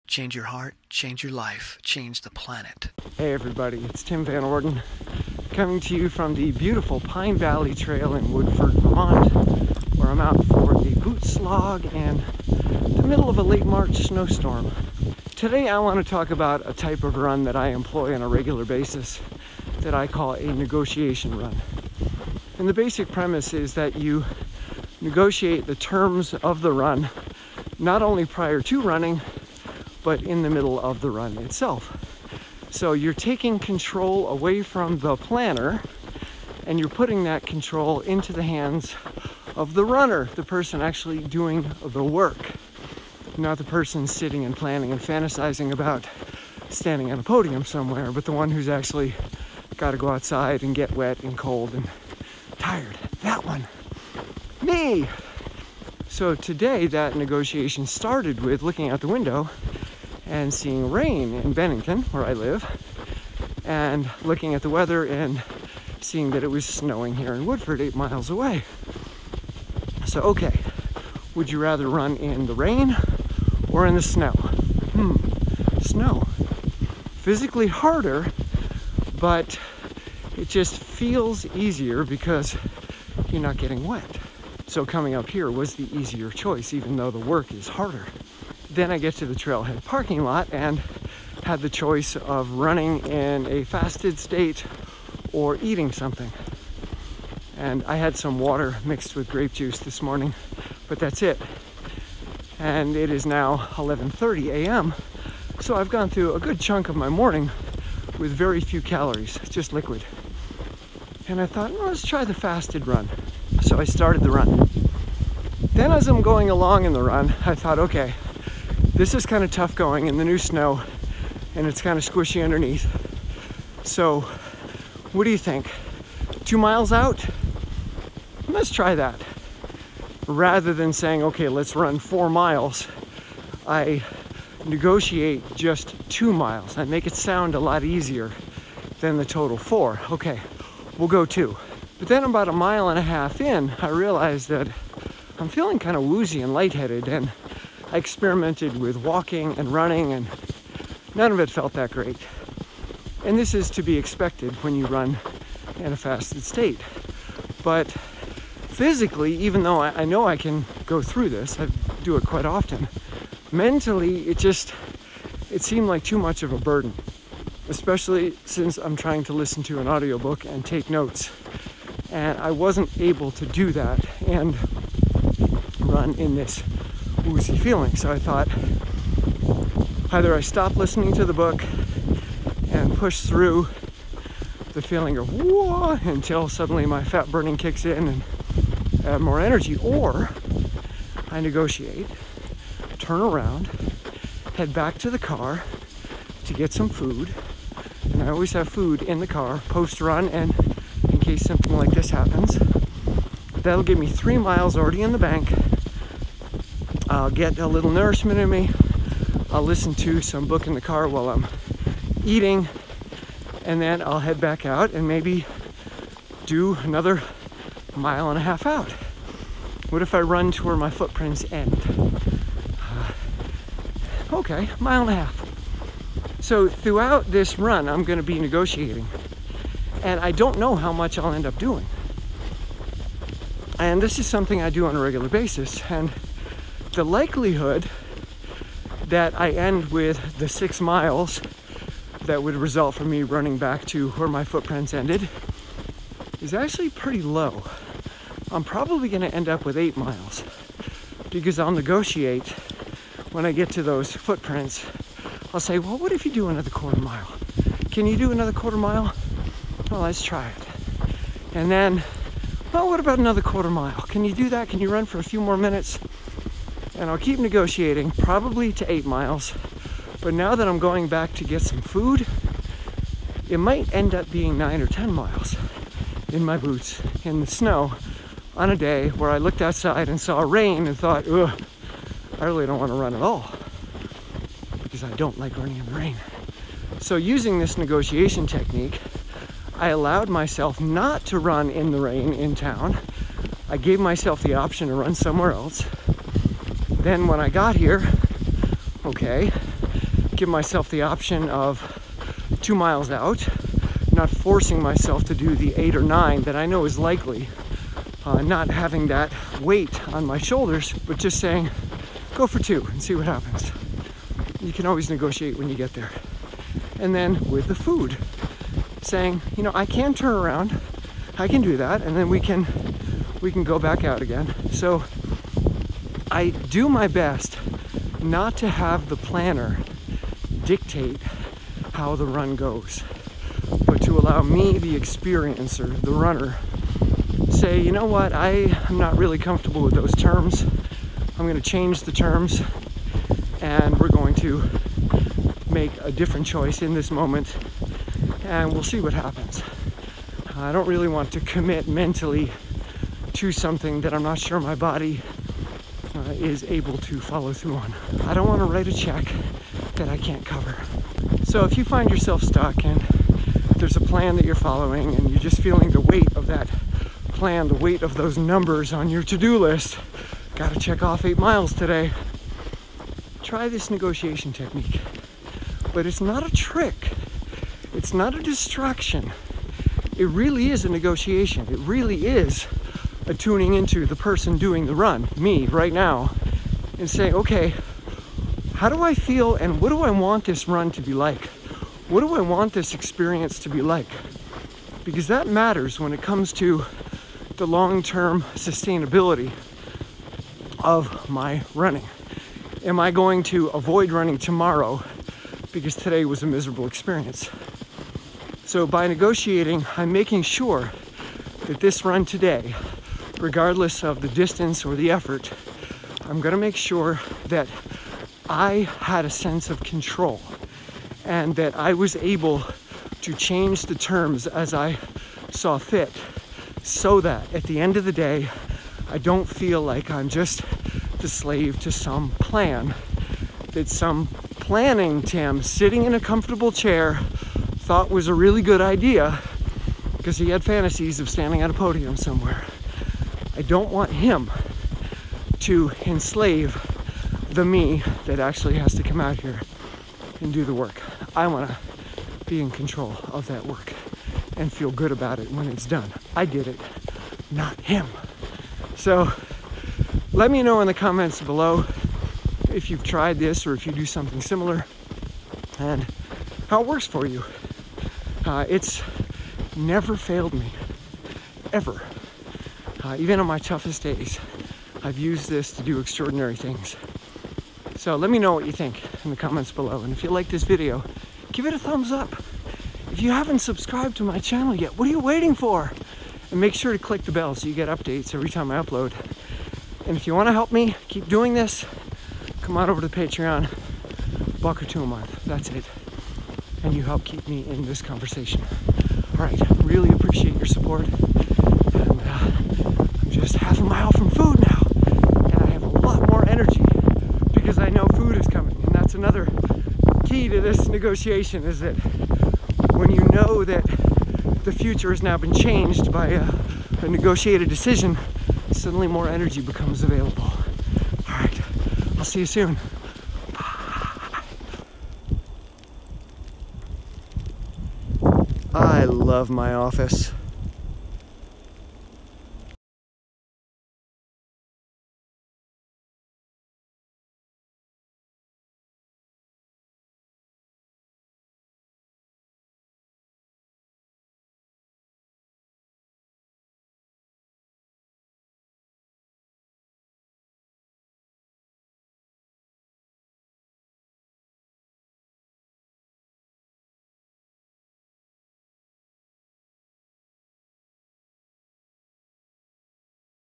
Change your heart, change your life, change the planet. Hey everybody, it's Tim Van Orden coming to you from the beautiful Pine Valley Trail in Woodford, Vermont, where I'm out for a boot slog in the middle of a late March snowstorm. Today I want to talk about a type of run that I employ on a regular basis that I call a negotiation run. And the basic premise is that you negotiate the terms of the run not only prior to running, but in the middle of the run itself. So you're taking control away from the planner and you're putting that control into the hands of the runner, the person actually doing the work, not the person sitting and planning and fantasizing about standing on a podium somewhere, but the one who's actually got to go outside and get wet and cold and tired. That one. Me! So today that negotiation started with looking out the window and seeing rain in Bennington, where I live, and looking at the weather and seeing that it was snowing here in Woodford, 8 miles away. So, okay, would you rather run in the rain or in the snow? Snow. Physically harder, but it just feels easier because you're not getting wet. So coming up here was the easier choice, even though the work is harder. Then I get to the trailhead parking lot and had the choice of running in a fasted state or eating something. And I had some water mixed with grape juice this morning, but that's it. And it is now 11:30 a.m. So I've gone through a good chunk of my morning with very few calories, just liquid. And I thought, well, let's try the fasted run. So I started the run. Then as I'm going along in the run, I thought, okay, this is kind of tough going in the new snow and it's kind of squishy underneath. So what do you think? 2 miles out? Let's try that. Rather than saying, okay, let's run 4 miles, I negotiate just 2 miles. I make it sound a lot easier than the total 4. Okay, we'll go 2. But then about 1.5 miles in, I realized that I'm feeling kind of woozy and lightheaded, and I experimented with walking and running, and none of it felt that great. And this is to be expected when you run in a fasted state. But physically, even though I know I can go through this, I do it quite often, mentally it seemed like too much of a burden, especially since I'm trying to listen to an audiobook and take notes. And I wasn't able to do that and run in this woozy feeling. So I thought, either I stop listening to the book and push through the feeling of whoa until suddenly my fat burning kicks in and I have more energy, or I negotiate, turn around, head back to the car to get some food. And I always have food in the car post-run, and in case something like this happens. That'll give me 3 miles already in the bank. I'll get a little nourishment in me. I'll listen to some book in the car while I'm eating, and then I'll head back out and maybe do another 1.5 miles out. What if I run to where my footprints end? Okay, 1.5 miles. So throughout this run, I'm going to be negotiating. And I don't know how much I'll end up doing. And this is something I do on a regular basis. And the likelihood that I end with the 6 miles that would result from me running back to where my footprints ended is actually pretty low. I'm probably going to end up with 8 miles because I'll negotiate when I get to those footprints. I'll say, well, what if you do another 1/4 mile? Can you do another 1/4 mile? Well, let's try it. And then, well, what about another 1/4 mile? Can you do that? Can you run for a few more minutes? And I'll keep negotiating, probably to 8 miles. But now that I'm going back to get some food, it might end up being 9 or 10 miles in my boots in the snow on a day where I looked outside and saw rain and thought, ugh, I really don't want to run at all because I don't like running in the rain. So using this negotiation technique, I allowed myself not to run in the rain in town. I gave myself the option to run somewhere else. Then when I got here, okay, give myself the option of 2 miles out, not forcing myself to do the 8 or 9 that I know is likely, not having that weight on my shoulders, but just saying, go for 2 and see what happens. You can always negotiate when you get there. And then with the food, saying, you know, I can turn around, I can do that, and then we can go back out again. So I do my best not to have the planner dictate how the run goes, but to allow me, the experiencer, the runner, say, you know what, I am not really comfortable with those terms. I'm going to change the terms, and we're going to make a different choice in this moment, and we'll see what happens. I don't really want to commit mentally to something that I'm not sure my body is able to follow through on. I don't want to write a check that I can't cover. So if you find yourself stuck and there's a plan that you're following and you're just feeling the weight of that plan, the weight of those numbers on your to-do list, gotta check off 8 miles today, try this negotiation technique. But it's not a trick. It's not a distraction. It really is a negotiation. It really is a tuning into the person doing the run, me right now, and saying, okay, how do I feel and what do I want this run to be like? What do I want this experience to be like? Because that matters when it comes to the long-term sustainability of my running. Am I going to avoid running tomorrow because today was a miserable experience? So by negotiating, I'm making sure that this run today, regardless of the distance or the effort, I'm going to make sure that I had a sense of control and that I was able to change the terms as I saw fit, so that at the end of the day, I don't feel like I'm just the slave to some plan, that some planning Tim sitting in a comfortable chair thought was a really good idea because he had fantasies of standing at a podium somewhere. I don't want him to enslave the me that actually has to come out here and do the work. I want to be in control of that work and feel good about it when it's done. I did it, not him. So let me know in the comments below if you've tried this or if you do something similar and how it works for you. It's never failed me, ever. Even on my toughest days, I've used this to do extraordinary things. So let me know what you think in the comments below. And if you like this video, give it a thumbs up. If you haven't subscribed to my channel yet, what are you waiting for? And make sure to click the bell so you get updates every time I upload. And if you want to help me keep doing this, come on over to Patreon, $1 or $2 a month. That's it. And you help keep me in this conversation. All right, really appreciate your support. And I'm just half a mile from food now. And I have a lot more energy because I know food is coming. And that's another key to this negotiation, is that when you know that the future has now been changed by a negotiated decision, suddenly more energy becomes available. All right, I'll see you soon. I love my office.